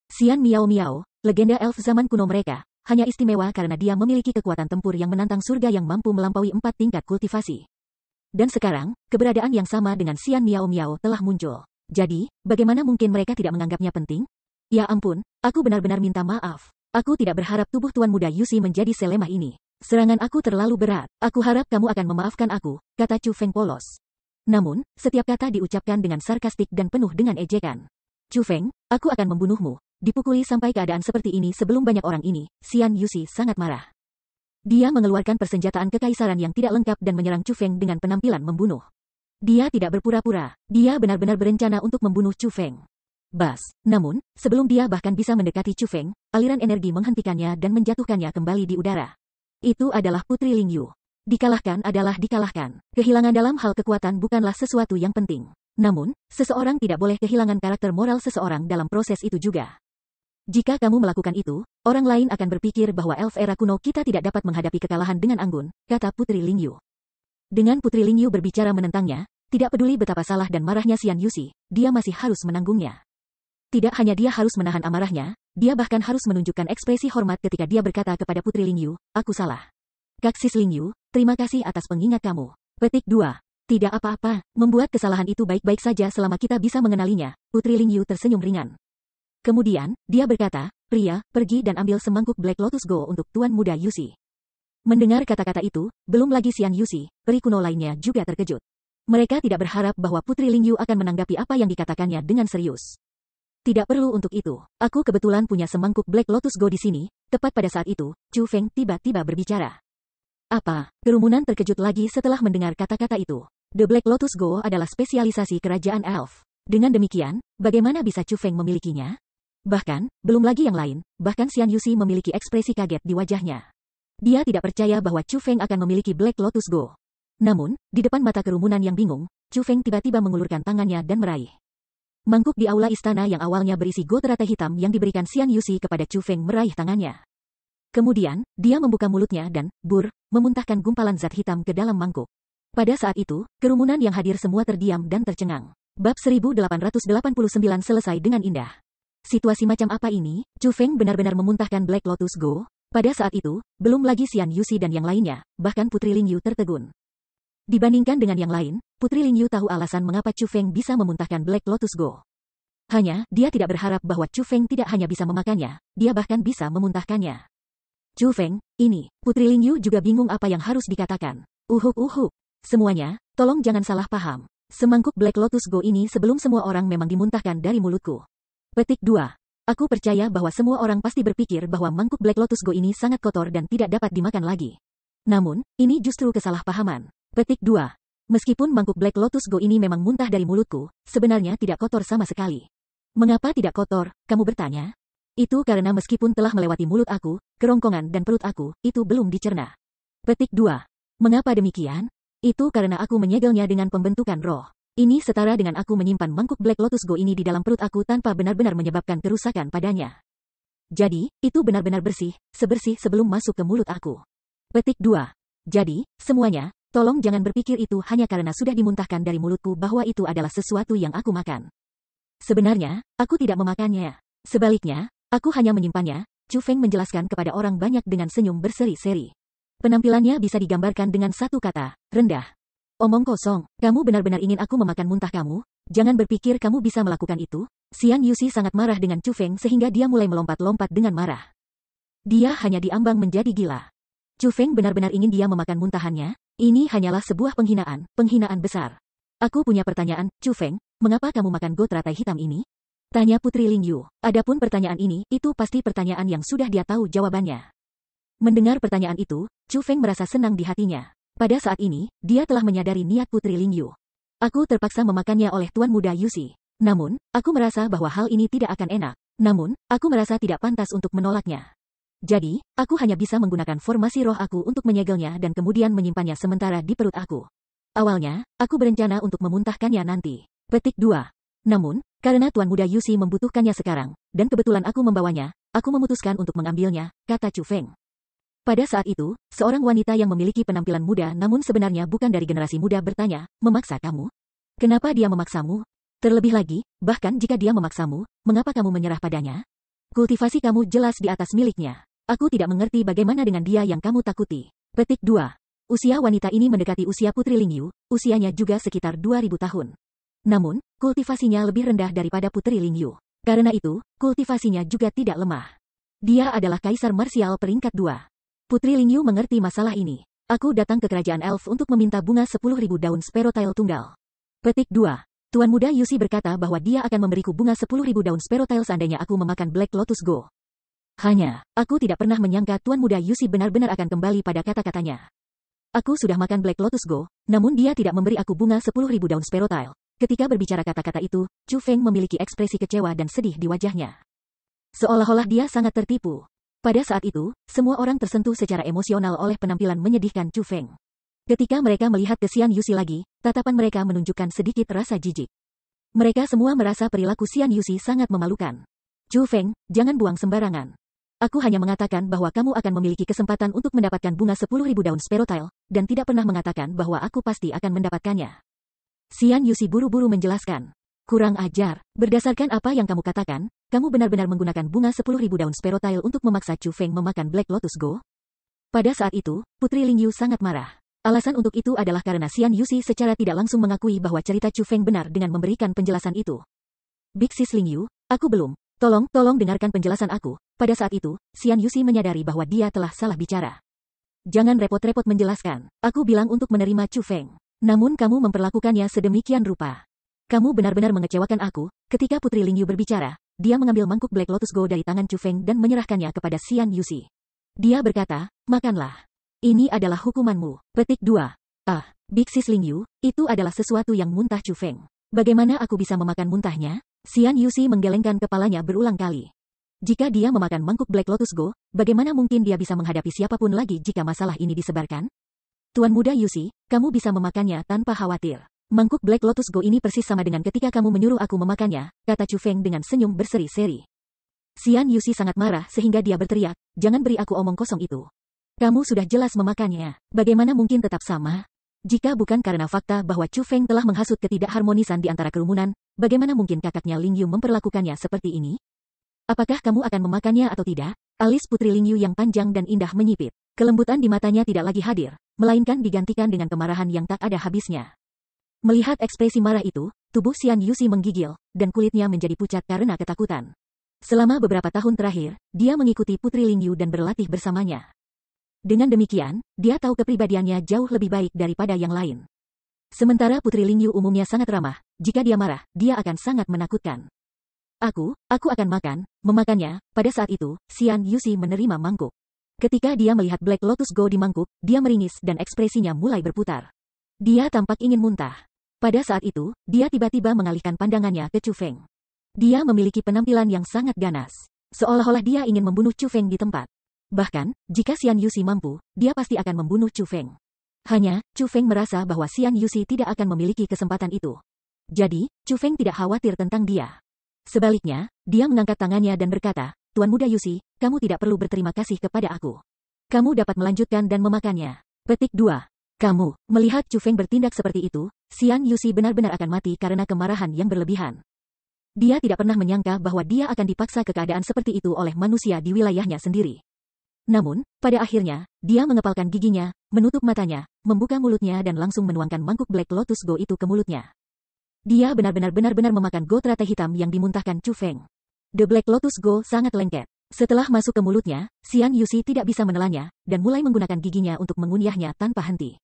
Xian Miao Miao, legenda elf zaman kuno mereka, hanya istimewa karena dia memiliki kekuatan tempur yang menantang surga yang mampu melampaui 4 tingkat kultivasi. Dan sekarang, keberadaan yang sama dengan Xian Miao Miao telah muncul. Jadi, bagaimana mungkin mereka tidak menganggapnya penting? Ya ampun, aku benar-benar minta maaf. Aku tidak berharap tubuh Tuan Muda Yuxi menjadi selemah ini. Serangan aku terlalu berat. Aku harap kamu akan memaafkan aku, kata Chu Feng polos. Namun, setiap kata diucapkan dengan sarkastik dan penuh dengan ejekan. Chu Feng, aku akan membunuhmu. Dipukuli sampai keadaan seperti ini sebelum banyak orang ini, Xian Yuxi sangat marah. Dia mengeluarkan persenjataan kekaisaran yang tidak lengkap dan menyerang Chu Feng dengan penampilan membunuh. Dia tidak berpura-pura, dia benar-benar berencana untuk membunuh Chu Feng. Bas, namun, sebelum dia bahkan bisa mendekati Chu Feng, aliran energi menghentikannya dan menjatuhkannya kembali di udara. Itu adalah Putri Lingyu. Dikalahkan adalah dikalahkan. Kehilangan dalam hal kekuatan bukanlah sesuatu yang penting. Namun, seseorang tidak boleh kehilangan karakter moral seseorang dalam proses itu juga. Jika kamu melakukan itu, orang lain akan berpikir bahwa elf era kuno kita tidak dapat menghadapi kekalahan dengan anggun, kata Putri Lingyu. Dengan Putri Lingyu berbicara menentangnya, tidak peduli betapa salah dan marahnya Xian Yuxi, dia masih harus menanggungnya. Tidak hanya dia harus menahan amarahnya, dia bahkan harus menunjukkan ekspresi hormat ketika dia berkata kepada Putri Lingyu, aku salah. Kaksis Lingyu, terima kasih atas pengingat kamu. Petik 2. Tidak apa-apa, membuat kesalahan itu baik-baik saja selama kita bisa mengenalinya, Putri Lingyu tersenyum ringan. Kemudian, dia berkata, pria, pergi dan ambil semangkuk Black Lotus Go untuk Tuan Muda Yuxi. Mendengar kata-kata itu, belum lagi Xian Yuxi, peri kuno lainnya juga terkejut. Mereka tidak berharap bahwa Putri Lingyu akan menanggapi apa yang dikatakannya dengan serius. Tidak perlu untuk itu, aku kebetulan punya semangkuk Black Lotus Go di sini. Tepat pada saat itu, Chu Feng tiba-tiba berbicara. Apa? Kerumunan terkejut lagi setelah mendengar kata-kata itu. The Black Lotus Go adalah spesialisasi kerajaan elf. Dengan demikian, bagaimana bisa Chu Feng memilikinya? Bahkan, belum lagi yang lain, bahkan Xian Yuxi memiliki ekspresi kaget di wajahnya. Dia tidak percaya bahwa Chu Feng akan memiliki Black Lotus Go. Namun, di depan mata kerumunan yang bingung, Chu Feng tiba-tiba mengulurkan tangannya dan meraih. Mangkuk di aula istana yang awalnya berisi go teratai hitam yang diberikan Xian Yuxi kepada Chu Feng meraih tangannya. Kemudian, dia membuka mulutnya dan, memuntahkan gumpalan zat hitam ke dalam mangkuk. Pada saat itu, kerumunan yang hadir semua terdiam dan tercengang. Bab 1889 selesai dengan indah. Situasi macam apa ini? Chu Feng benar-benar memuntahkan Black Lotus Go. Pada saat itu, belum lagi Xian Yuxi dan yang lainnya, bahkan Putri Lingyu tertegun. Dibandingkan dengan yang lain, Putri Lingyu tahu alasan mengapa Chu Feng bisa memuntahkan Black Lotus Go. Hanya, dia tidak berharap bahwa Chu Feng tidak hanya bisa memakannya, dia bahkan bisa memuntahkannya. Chu Feng, ini, Putri Lingyu juga bingung apa yang harus dikatakan. Semuanya, tolong jangan salah paham. Semangkuk Black Lotus Go ini sebelum semua orang memang dimuntahkan dari mulutku. Petik 2. Aku percaya bahwa semua orang pasti berpikir bahwa mangkuk Black Lotus Go ini sangat kotor dan tidak dapat dimakan lagi. Namun, ini justru kesalahpahaman. Petik 2. Meskipun mangkuk Black Lotus Go ini memang muntah dari mulutku, sebenarnya tidak kotor sama sekali. Mengapa tidak kotor, kamu bertanya? Itu karena meskipun telah melewati mulut aku, kerongkongan dan perut aku, itu belum dicerna. Petik 2. Mengapa demikian? Itu karena aku menyegelnya dengan pembentukan roh. Ini setara dengan aku menyimpan mangkuk Black Lotus Go ini di dalam perut aku tanpa benar-benar menyebabkan kerusakan padanya. Jadi, itu benar-benar bersih, sebersih sebelum masuk ke mulut aku. Petik 2. Jadi, semuanya, tolong jangan berpikir itu hanya karena sudah dimuntahkan dari mulutku bahwa itu adalah sesuatu yang aku makan. Sebenarnya, aku tidak memakannya. Sebaliknya, aku hanya menyimpannya, Chu Feng menjelaskan kepada orang banyak dengan senyum berseri-seri. Penampilannya bisa digambarkan dengan satu kata, rendah. Omong kosong, kamu benar-benar ingin aku memakan muntah kamu? Jangan berpikir kamu bisa melakukan itu. Xian Yuxi sangat marah dengan Chu Feng sehingga dia mulai melompat-lompat dengan marah. Dia hanya diambang menjadi gila. Chu Feng benar-benar ingin dia memakan muntahannya. Ini hanyalah sebuah penghinaan besar. Aku punya pertanyaan, Chu Feng, mengapa kamu makan goat teratai hitam ini? Tanya Putri Lingyu. Adapun pertanyaan ini, itu pasti pertanyaan yang sudah dia tahu jawabannya. Mendengar pertanyaan itu, Chu Feng merasa senang di hatinya. Pada saat ini, dia telah menyadari niat Putri Lingyu. Aku terpaksa memakannya oleh Tuan Muda Yuxi. Namun, aku merasa bahwa hal ini tidak akan enak. Namun, aku merasa tidak pantas untuk menolaknya. Jadi, aku hanya bisa menggunakan formasi roh aku untuk menyegelnya dan kemudian menyimpannya sementara di perut aku. Awalnya, aku berencana untuk memuntahkannya nanti. Petik 2. Namun, karena Tuan Muda Yuxi membutuhkannya sekarang, dan kebetulan aku membawanya, aku memutuskan untuk mengambilnya, kata Chu Feng. Pada saat itu, seorang wanita yang memiliki penampilan muda namun sebenarnya bukan dari generasi muda bertanya, memaksa kamu? Kenapa dia memaksamu? Terlebih lagi, bahkan jika dia memaksamu, mengapa kamu menyerah padanya? Kultivasi kamu jelas di atas miliknya. Aku tidak mengerti bagaimana dengan dia yang kamu takuti. Petik 2. Usia wanita ini mendekati usia Putri Lingyu, usianya juga sekitar 2000 tahun. Namun, kultivasinya lebih rendah daripada Putri Lingyu. Karena itu, kultivasinya juga tidak lemah. Dia adalah kaisar marsial peringkat 2. Putri Lingyu mengerti masalah ini. Aku datang ke kerajaan elf untuk meminta bunga 10.000 daun Sperotail tunggal. Petik 2. Tuan Muda Yuxi berkata bahwa dia akan memberiku bunga 10.000 daun Sperotail seandainya aku memakan Black Lotus Go. Hanya, aku tidak pernah menyangka Tuan Muda Yuxi benar-benar akan kembali pada kata-katanya. Aku sudah makan Black Lotus Go, namun dia tidak memberi aku bunga 10.000 daun Sperotail. Ketika berbicara kata-kata itu, Chu Feng memiliki ekspresi kecewa dan sedih di wajahnya. Seolah-olah dia sangat tertipu. Pada saat itu, semua orang tersentuh secara emosional oleh penampilan menyedihkan Chu Feng. Ketika mereka melihat ke Xian Yuxi lagi, tatapan mereka menunjukkan sedikit rasa jijik. Mereka semua merasa perilaku Xian Yuxi sangat memalukan. Chu Feng, jangan buang sembarangan. Aku hanya mengatakan bahwa kamu akan memiliki kesempatan untuk mendapatkan bunga 10.000 daun Sperotail, dan tidak pernah mengatakan bahwa aku pasti akan mendapatkannya. Xian Yuxi buru-buru menjelaskan. Kurang ajar, berdasarkan apa yang kamu katakan, kamu benar-benar menggunakan bunga 10.000 daun Sperotail untuk memaksa Chu Feng memakan Black Lotus Go? Pada saat itu, Putri Lingyu sangat marah. Alasan untuk itu adalah karena Xian Yuxi secara tidak langsung mengakui bahwa cerita Chu Feng benar dengan memberikan penjelasan itu. Big Sis Lingyu, aku belum. Tolong dengarkan penjelasan aku. Pada saat itu, Xian Yuxi menyadari bahwa dia telah salah bicara. Jangan repot-repot menjelaskan. Aku bilang untuk menerima Chu Feng. Namun kamu memperlakukannya sedemikian rupa. Kamu benar-benar mengecewakan aku. Ketika Putri Lingyu berbicara, dia mengambil mangkuk Black Lotus Go dari tangan Chu Feng dan menyerahkannya kepada Xian Yuxi. Dia berkata, makanlah. Ini adalah hukumanmu. Petik 2. Big Sis Lingyu, itu adalah sesuatu yang muntah Chu Feng. Bagaimana aku bisa memakan muntahnya? Xian Yuxi menggelengkan kepalanya berulang kali. Jika dia memakan mangkuk Black Lotus Go, bagaimana mungkin dia bisa menghadapi siapapun lagi jika masalah ini disebarkan? Tuan Muda Yuxi, kamu bisa memakannya tanpa khawatir. Mangkuk Black Lotus Go ini persis sama dengan ketika kamu menyuruh aku memakannya, kata Chu Feng dengan senyum berseri-seri. Xian Yuxi sangat marah sehingga dia berteriak, jangan beri aku omong kosong itu. Kamu sudah jelas memakannya, bagaimana mungkin tetap sama? Jika bukan karena fakta bahwa Chu Feng telah menghasut ketidakharmonisan di antara kerumunan, bagaimana mungkin kakaknya Lingyu memperlakukannya seperti ini? Apakah kamu akan memakannya atau tidak? Alis Putri Lingyu yang panjang dan indah menyipit. Kelembutan di matanya tidak lagi hadir, melainkan digantikan dengan kemarahan yang tak ada habisnya. Melihat ekspresi marah itu, tubuh Xian Yuxi menggigil, dan kulitnya menjadi pucat karena ketakutan. Selama beberapa tahun terakhir, dia mengikuti Putri Lingyu dan berlatih bersamanya. Dengan demikian, dia tahu kepribadiannya jauh lebih baik daripada yang lain. Sementara Putri Lingyu umumnya sangat ramah, jika dia marah, dia akan sangat menakutkan. Aku akan memakannya. Pada saat itu, Xian Yuxi menerima mangkuk. Ketika dia melihat Black Lotus Go di mangkuk, dia meringis dan ekspresinya mulai berputar. Dia tampak ingin muntah. Pada saat itu, dia tiba-tiba mengalihkan pandangannya ke Chu Feng. Dia memiliki penampilan yang sangat ganas. Seolah-olah dia ingin membunuh Chu Feng di tempat. Bahkan, jika Xian Yuxi mampu, dia pasti akan membunuh Chu Feng. Hanya, Chu Feng merasa bahwa Xian Yuxi tidak akan memiliki kesempatan itu. Jadi, Chu Feng tidak khawatir tentang dia. Sebaliknya, dia mengangkat tangannya dan berkata, Tuan Muda Yuxi, kamu tidak perlu berterima kasih kepada aku. Kamu dapat melanjutkan dan memakannya. Petik 2. Kamu, melihat Chu Feng bertindak seperti itu, Xian Yuxi benar-benar akan mati karena kemarahan yang berlebihan. Dia tidak pernah menyangka bahwa dia akan dipaksa ke keadaan seperti itu oleh manusia di wilayahnya sendiri. Namun, pada akhirnya, dia mengepalkan giginya, menutup matanya, membuka mulutnya dan langsung menuangkan mangkuk Black Lotus Go itu ke mulutnya. Dia benar-benar memakan go teratai hitam yang dimuntahkan Chu Feng. The Black Lotus Go sangat lengket. Setelah masuk ke mulutnya, Xian Yuxi tidak bisa menelannya, dan mulai menggunakan giginya untuk mengunyahnya tanpa henti.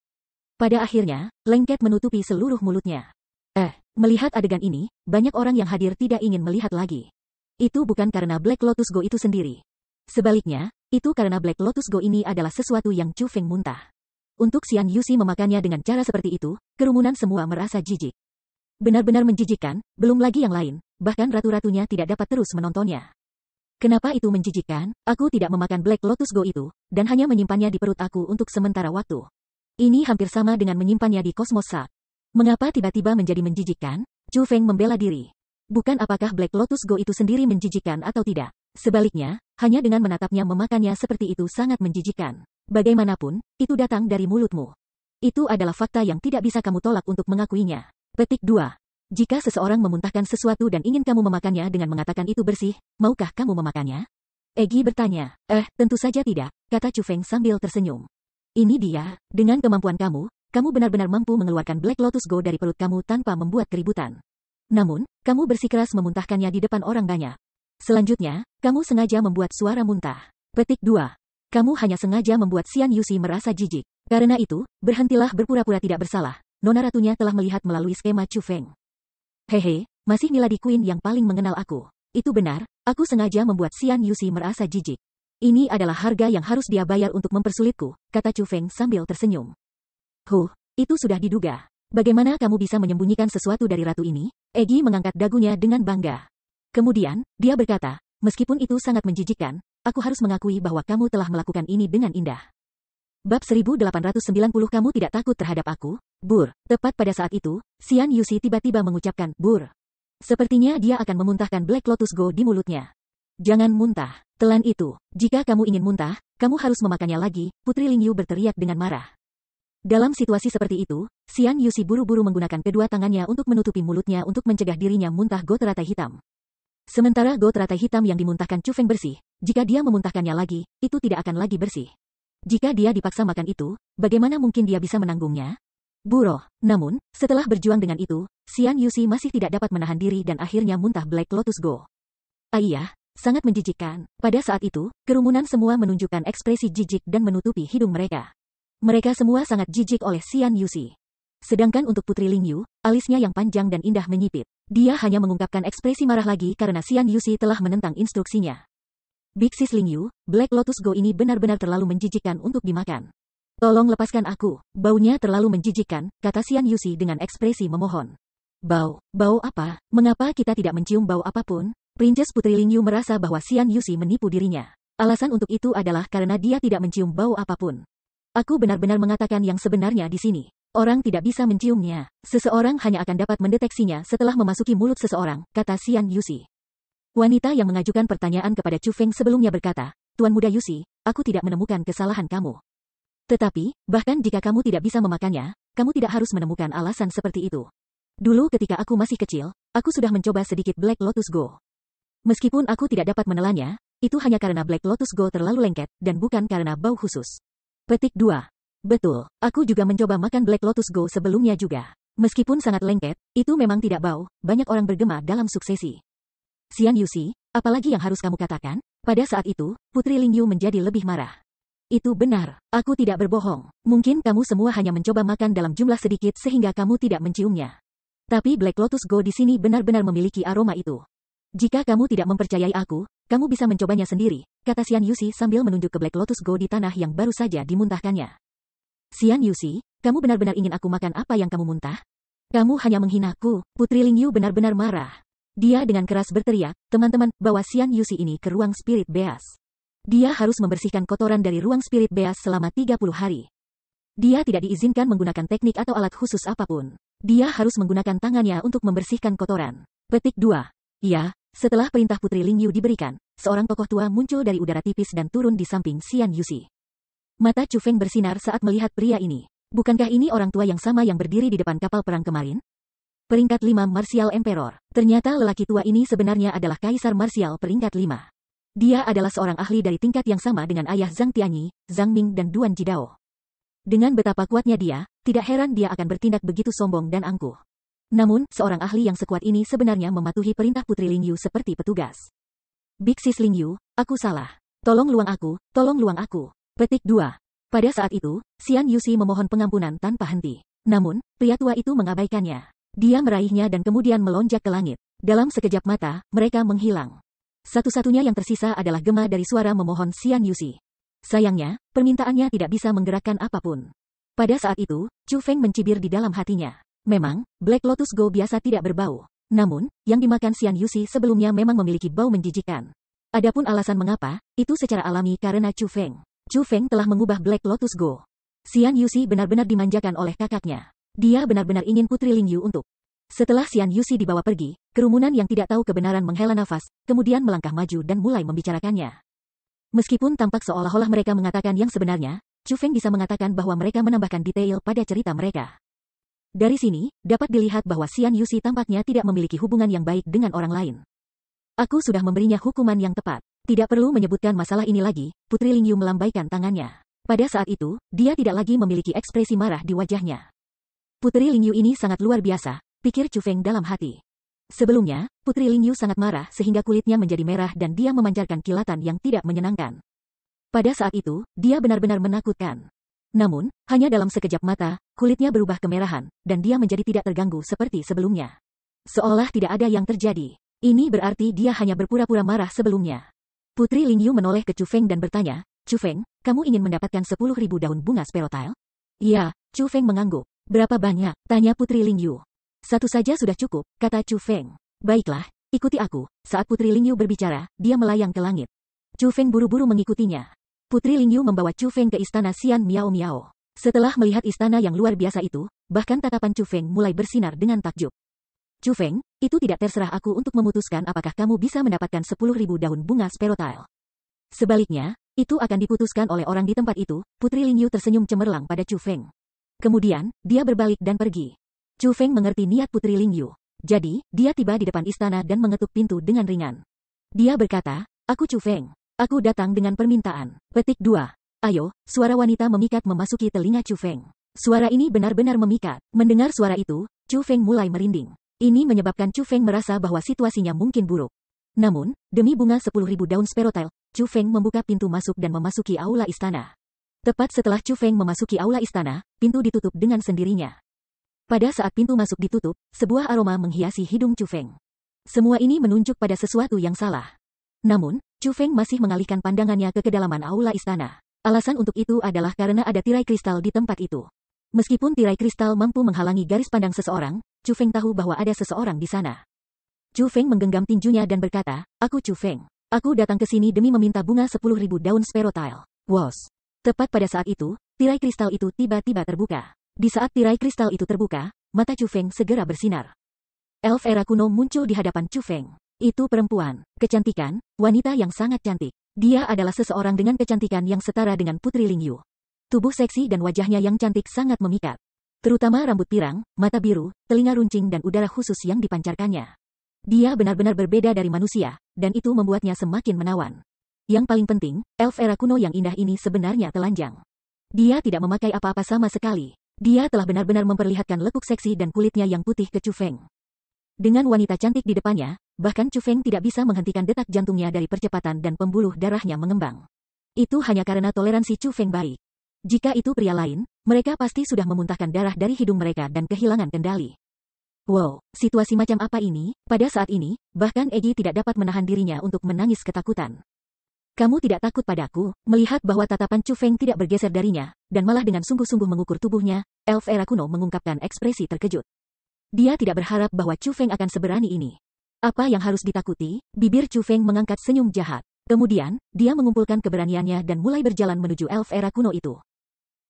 Pada akhirnya, lengket menutupi seluruh mulutnya. Melihat adegan ini, banyak orang yang hadir tidak ingin melihat lagi. Itu bukan karena Black Lotus Go itu sendiri. Sebaliknya, itu karena Black Lotus Go ini adalah sesuatu yang Chu Feng muntah. Untuk Xian Yuxi memakannya dengan cara seperti itu, kerumunan semua merasa jijik. Benar-benar menjijikkan, belum lagi yang lain, bahkan ratu-ratunya tidak dapat terus menontonnya. Kenapa itu menjijikkan? Aku tidak memakan Black Lotus Go itu, dan hanya menyimpannya di perut aku untuk sementara waktu. Ini hampir sama dengan menyimpannya di Cosmos Sack. Mengapa tiba-tiba menjadi menjijikkan? Chu Feng membela diri. Bukan apakah Black Lotus Go itu sendiri menjijikkan atau tidak. Sebaliknya, hanya dengan menatapnya memakannya seperti itu sangat menjijikkan. Bagaimanapun, itu datang dari mulutmu. Itu adalah fakta yang tidak bisa kamu tolak untuk mengakuinya. Petik 2. Jika seseorang memuntahkan sesuatu dan ingin kamu memakannya dengan mengatakan itu bersih, maukah kamu memakannya? Egi bertanya. Tentu saja tidak, kata Chu Feng sambil tersenyum. Ini dia, dengan kemampuan kamu benar-benar mampu mengeluarkan Black Lotus Go dari perut kamu tanpa membuat keributan. Namun, kamu bersikeras memuntahkannya di depan orang banyak. Selanjutnya, kamu sengaja membuat suara muntah. Petik 2. Kamu hanya sengaja membuat Xian Yuxi merasa jijik. Karena itu, berhentilah berpura-pura tidak bersalah. Nona ratunya telah melihat melalui skema Chu Feng. Hehe, masih Milady Queen yang paling mengenal aku. Itu benar, aku sengaja membuat Xian Yuxi merasa jijik. Ini adalah harga yang harus dia bayar untuk mempersulitku, kata Chu Feng sambil tersenyum. Itu sudah diduga. Bagaimana kamu bisa menyembunyikan sesuatu dari ratu ini? Egi mengangkat dagunya dengan bangga. Kemudian, dia berkata, meskipun itu sangat menjijikkan, aku harus mengakui bahwa kamu telah melakukan ini dengan indah. Bab 1890 kamu tidak takut terhadap aku? Bur. Tepat pada saat itu, Xian Yuxi tiba-tiba mengucapkan, Bur. Sepertinya dia akan memuntahkan Black Lotus Go di mulutnya. Jangan muntah. Telan itu. Jika kamu ingin muntah, kamu harus memakannya lagi, Putri Lingyu berteriak dengan marah. Dalam situasi seperti itu, Xian Yuxi buru-buru menggunakan kedua tangannya untuk menutupi mulutnya untuk mencegah dirinya muntah go teratai hitam. Sementara go teratai hitam yang dimuntahkan Chu Feng bersih, jika dia memuntahkannya lagi, itu tidak akan lagi bersih. Jika dia dipaksa makan itu, bagaimana mungkin dia bisa menanggungnya? Buroh. Namun, setelah berjuang dengan itu, Xian Yuxi masih tidak dapat menahan diri dan akhirnya muntah Black Lotus Go. Iya, sangat menjijikkan. Pada saat itu, kerumunan semua menunjukkan ekspresi jijik dan menutupi hidung mereka. Mereka semua sangat jijik oleh Xian Yuxi. Sedangkan untuk Putri Lingyu, alisnya yang panjang dan indah menyipit. Dia hanya mengungkapkan ekspresi marah lagi karena Xian Yuxi telah menentang instruksinya. Big Sis Lingyu, Black Lotus Go ini benar-benar terlalu menjijikkan untuk dimakan. Tolong lepaskan aku. Baunya terlalu menjijikkan, kata Xian Yuxi dengan ekspresi memohon. Bau apa? Mengapa kita tidak mencium bau apapun? Princess Putri Lingyu merasa bahwa Xian Yuxi menipu dirinya. Alasan untuk itu adalah karena dia tidak mencium bau apapun. Aku benar-benar mengatakan yang sebenarnya di sini. Orang tidak bisa menciumnya. Seseorang hanya akan dapat mendeteksinya setelah memasuki mulut seseorang, kata Xian Yuxi. Wanita yang mengajukan pertanyaan kepada Chu Feng sebelumnya berkata, Tuan Muda Yuxi, aku tidak menemukan kesalahan kamu. Tetapi, bahkan jika kamu tidak bisa memakannya, kamu tidak harus menemukan alasan seperti itu. Dulu ketika aku masih kecil, aku sudah mencoba sedikit Black Lotus Go. Meskipun aku tidak dapat menelannya, itu hanya karena Black Lotus Go terlalu lengket, dan bukan karena bau khusus. Petik 2. Betul, aku juga mencoba makan Black Lotus Go sebelumnya juga. Meskipun sangat lengket, itu memang tidak bau, banyak orang bergema dalam suksesi. Xian Yuxi, apalagi yang harus kamu katakan? Pada saat itu, Putri Lingyu menjadi lebih marah. Itu benar, aku tidak berbohong. Mungkin kamu semua hanya mencoba makan dalam jumlah sedikit sehingga kamu tidak menciumnya. Tapi Black Lotus Go di sini benar-benar memiliki aroma itu. Jika kamu tidak mempercayai aku, kamu bisa mencobanya sendiri, kata Xian Yuxi sambil menunjuk ke Black Lotus Go di tanah yang baru saja dimuntahkannya. Xian Yuxi, Kamu benar-benar ingin aku makan apa yang kamu muntah? Kamu hanya menghinaku. Putri Lingyu benar-benar marah. Dia dengan keras berteriak, teman-teman, bawa Xian Yuxi ini ke ruang spirit beas. Dia harus membersihkan kotoran dari ruang spirit beas selama 30 hari. Dia tidak diizinkan menggunakan teknik atau alat khusus apapun. Dia harus menggunakan tangannya untuk membersihkan kotoran. Petik 2. Ya, setelah perintah Putri Lingyu diberikan, seorang tokoh tua muncul dari udara tipis dan turun di samping Xian Yuxi. Mata Chu Feng bersinar saat melihat pria ini. Bukankah ini orang tua yang sama yang berdiri di depan kapal perang kemarin? Peringkat 5 Martial Emperor. Ternyata lelaki tua ini sebenarnya adalah Kaisar Martial peringkat 5. Dia adalah seorang ahli dari tingkat yang sama dengan ayah Zhang Tianyi, Zhang Ming dan Duan Jidao. Dengan betapa kuatnya dia, tidak heran dia akan bertindak begitu sombong dan angkuh. Namun, seorang ahli yang sekuat ini sebenarnya mematuhi perintah Putri Lingyu seperti petugas. Big Sis Lingyu, aku salah. Tolong luang aku, tolong luang aku. Petik 2. Pada saat itu, Xian Yuxi memohon pengampunan tanpa henti. Namun, pria tua itu mengabaikannya. Dia meraihnya dan kemudian melonjak ke langit. Dalam sekejap mata, mereka menghilang. Satu-satunya yang tersisa adalah gema dari suara memohon Xian Yuxi. Sayangnya, permintaannya tidak bisa menggerakkan apapun. Pada saat itu, Chu Feng mencibir di dalam hatinya. Memang, Black Lotus Go biasa tidak berbau. Namun, yang dimakan Xian Yuxi sebelumnya memang memiliki bau menjijikan. Adapun alasan mengapa, itu secara alami karena Chu Feng. Chu Feng telah mengubah Black Lotus Go. Xian Yuxi benar-benar dimanjakan oleh kakaknya. Dia benar-benar ingin Putri Lingyu untuk. Setelah Xian Yuxi dibawa pergi, kerumunan yang tidak tahu kebenaran menghela nafas, kemudian melangkah maju dan mulai membicarakannya. Meskipun tampak seolah-olah mereka mengatakan yang sebenarnya, Chu Feng bisa mengatakan bahwa mereka menambahkan detail pada cerita mereka. Dari sini, dapat dilihat bahwa Xian Yuxi tampaknya tidak memiliki hubungan yang baik dengan orang lain. Aku sudah memberinya hukuman yang tepat. Tidak perlu menyebutkan masalah ini lagi, Putri Lingyu melambaikan tangannya. Pada saat itu, dia tidak lagi memiliki ekspresi marah di wajahnya. Putri Lingyu ini sangat luar biasa, pikir Chu Feng dalam hati. Sebelumnya, Putri Lingyu sangat marah sehingga kulitnya menjadi merah dan dia memancarkan kilatan yang tidak menyenangkan. Pada saat itu, dia benar-benar menakutkan. Namun, hanya dalam sekejap mata, kulitnya berubah kemerahan, dan dia menjadi tidak terganggu seperti sebelumnya. Seolah tidak ada yang terjadi. Ini berarti dia hanya berpura-pura marah sebelumnya. Putri Lingyu menoleh ke Chu Feng dan bertanya, Chu Feng, kamu ingin mendapatkan 10.000 daun bunga Sparrowtail? Iya, Chu Feng mengangguk. Berapa banyak? Tanya Putri Lingyu. Satu saja sudah cukup, kata Chu Feng. Baiklah, ikuti aku. Saat Putri Lingyu berbicara, dia melayang ke langit. Chu Feng buru-buru mengikutinya. Putri Lingyu membawa Chu Feng ke istana Xian Miao Miao. Setelah melihat istana yang luar biasa itu, bahkan tatapan Chu Feng mulai bersinar dengan takjub. Chu Feng, itu tidak terserah aku untuk memutuskan apakah kamu bisa mendapatkan 10.000 daun bunga Sparrowtail. Sebaliknya, itu akan diputuskan oleh orang di tempat itu. Putri Lingyu tersenyum cemerlang pada Chu Feng. Kemudian, dia berbalik dan pergi. Chu Feng mengerti niat Putri Lingyu. Jadi, dia tiba di depan istana dan mengetuk pintu dengan ringan. Dia berkata, aku Chu Feng. Aku datang dengan permintaan. Petik 2. Ayo, suara wanita memikat memasuki telinga Chu Feng. Suara ini benar-benar memikat. Mendengar suara itu, Chu Feng mulai merinding. Ini menyebabkan Chu Feng merasa bahwa situasinya mungkin buruk. Namun, demi bunga 10.000 daun Sparrowtail, Chu Feng membuka pintu masuk dan memasuki aula istana. Tepat setelah Chu Feng memasuki aula istana, pintu ditutup dengan sendirinya. Pada saat pintu masuk ditutup, sebuah aroma menghiasi hidung Chu Feng. Semua ini menunjuk pada sesuatu yang salah. Namun, Chu Feng masih mengalihkan pandangannya ke kedalaman aula istana. Alasan untuk itu adalah karena ada tirai kristal di tempat itu. Meskipun tirai kristal mampu menghalangi garis pandang seseorang, Chu Feng tahu bahwa ada seseorang di sana. Chu Feng menggenggam tinjunya dan berkata, aku Chu Feng. Aku datang ke sini demi meminta bunga 10.000 daun Sparrowtail. Wos. Tepat pada saat itu, tirai kristal itu tiba-tiba terbuka. Di saat tirai kristal itu terbuka, mata Chu Feng segera bersinar. Elf era kuno muncul di hadapan Chu Feng. Itu perempuan, kecantikan, wanita yang sangat cantik. Dia adalah seseorang dengan kecantikan yang setara dengan Putri Lingyu. Tubuh seksi dan wajahnya yang cantik sangat memikat. Terutama rambut pirang, mata biru, telinga runcing dan udara khusus yang dipancarkannya. Dia benar-benar berbeda dari manusia, dan itu membuatnya semakin menawan. Yang paling penting, elf era kuno yang indah ini sebenarnya telanjang. Dia tidak memakai apa-apa sama sekali. Dia telah benar-benar memperlihatkan lekuk seksi dan kulitnya yang putih ke Chu Feng. Dengan wanita cantik di depannya, bahkan Chu Feng tidak bisa menghentikan detak jantungnya dari percepatan dan pembuluh darahnya mengembang. Itu hanya karena toleransi Chu Feng baik. Jika itu pria lain, mereka pasti sudah memuntahkan darah dari hidung mereka dan kehilangan kendali. Wow, situasi macam apa ini? Pada saat ini, bahkan Egi tidak dapat menahan dirinya untuk menangis ketakutan. Kamu tidak takut padaku? Melihat bahwa tatapan Chu Feng tidak bergeser darinya, dan malah dengan sungguh-sungguh mengukur tubuhnya, elf era kuno mengungkapkan ekspresi terkejut. Dia tidak berharap bahwa Chu Feng akan seberani ini. Apa yang harus ditakuti? Bibir Chu Feng mengangkat senyum jahat. Kemudian, dia mengumpulkan keberaniannya dan mulai berjalan menuju elf era kuno itu.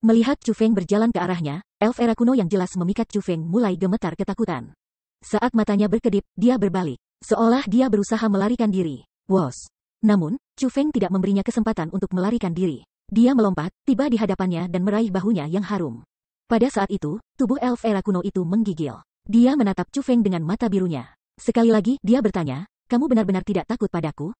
Melihat Chu Feng berjalan ke arahnya, elf era kuno yang jelas memikat Chu Feng mulai gemetar ketakutan. Saat matanya berkedip, dia berbalik. Seolah dia berusaha melarikan diri. Wos. Namun, Chu Feng tidak memberinya kesempatan untuk melarikan diri. Dia melompat, tiba di hadapannya dan meraih bahunya yang harum. Pada saat itu, tubuh elf era kuno itu menggigil. Dia menatap Chu Feng dengan mata birunya. Sekali lagi, dia bertanya, kamu benar-benar tidak takut padaku?